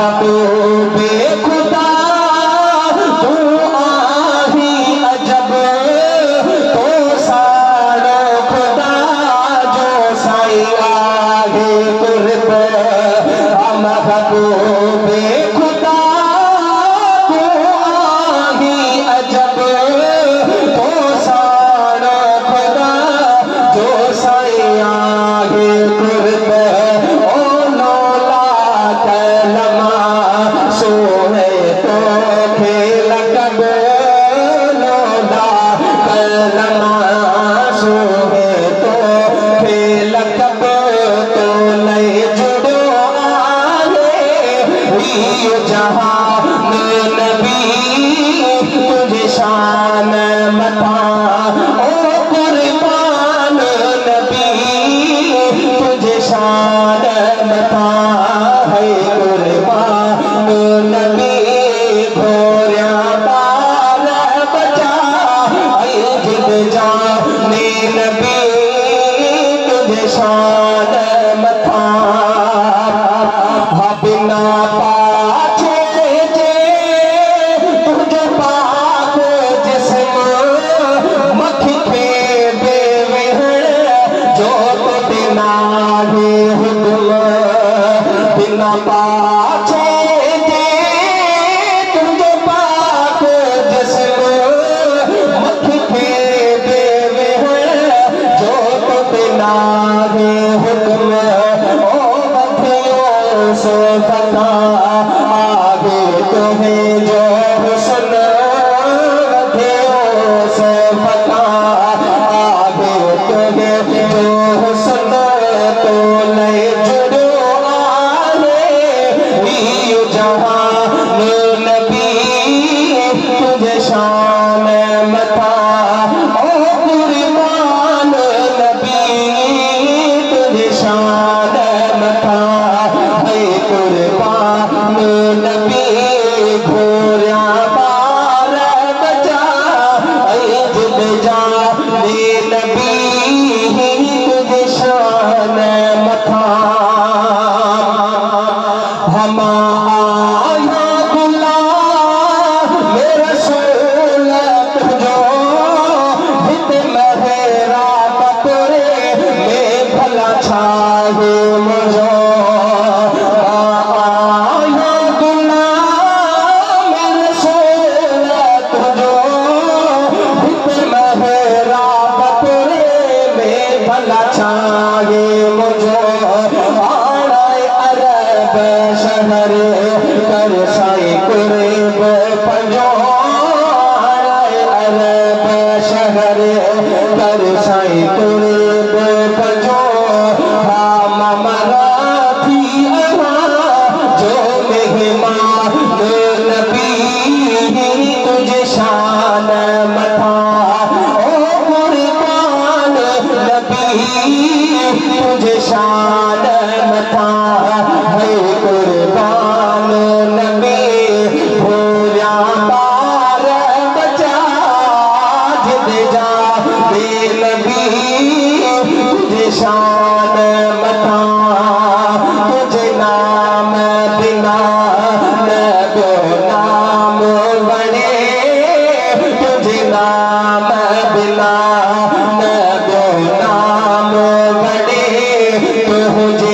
महबूबे खुदा तू आही अजब तो साड़ो खुदा जो साई आगे कुर्ब महबूबे खुदा तू आही अजब तो साड़ो खुदा जो साई आगे कुर्ब सोहे तो खेल कब लोदा कलमा सोहे तो खेल कब तो लय जुड़ो आए जहां में नबी तुझे शान मता ओ कुर्बान नबी तुझे शान मता है कुर्बान नबी घोरिया बाल बचा जिद जाने नबी तुझे शान मथा बिना पाछे जे तुझे पाक जिस्म मखी खे बेवहण जो बिना ही हुक्म बिना पाछे जे तुझे पाक जिस्म मखी खे बेवहण जो बिना ही हुक्म सो फता आगे तुम्हें जो हुस्न वधियो सो फता आगे तुम्हें जो हुस्न तो लय जुड़ो आए जहां नबी तुझे शान मता ओ कुर्बान नबी तुझे शान मता कुर्बान नबी घोरिया बाल बचा जिद जाने नबी तुझे शान मथा हम आया गुला मेरा रसूल तुझो हित मेरा बतरे में भला छाए मुझो छागे मुझो आड़ाए अरब शहर कर साई कुर्ब पंजो आड़ाए अरब शहर कर साई कुर्ब पंजो हम मराठी जो मेहमान नबी तुझे शान मथा तुझे शान मथा है कुर्बान नबी भूलिया बाल बचा जिद जा नबी तुझे शान मथा तुझे नाम बिना नो नाम बने तुझे नाम बिना नो नाम बने तुझे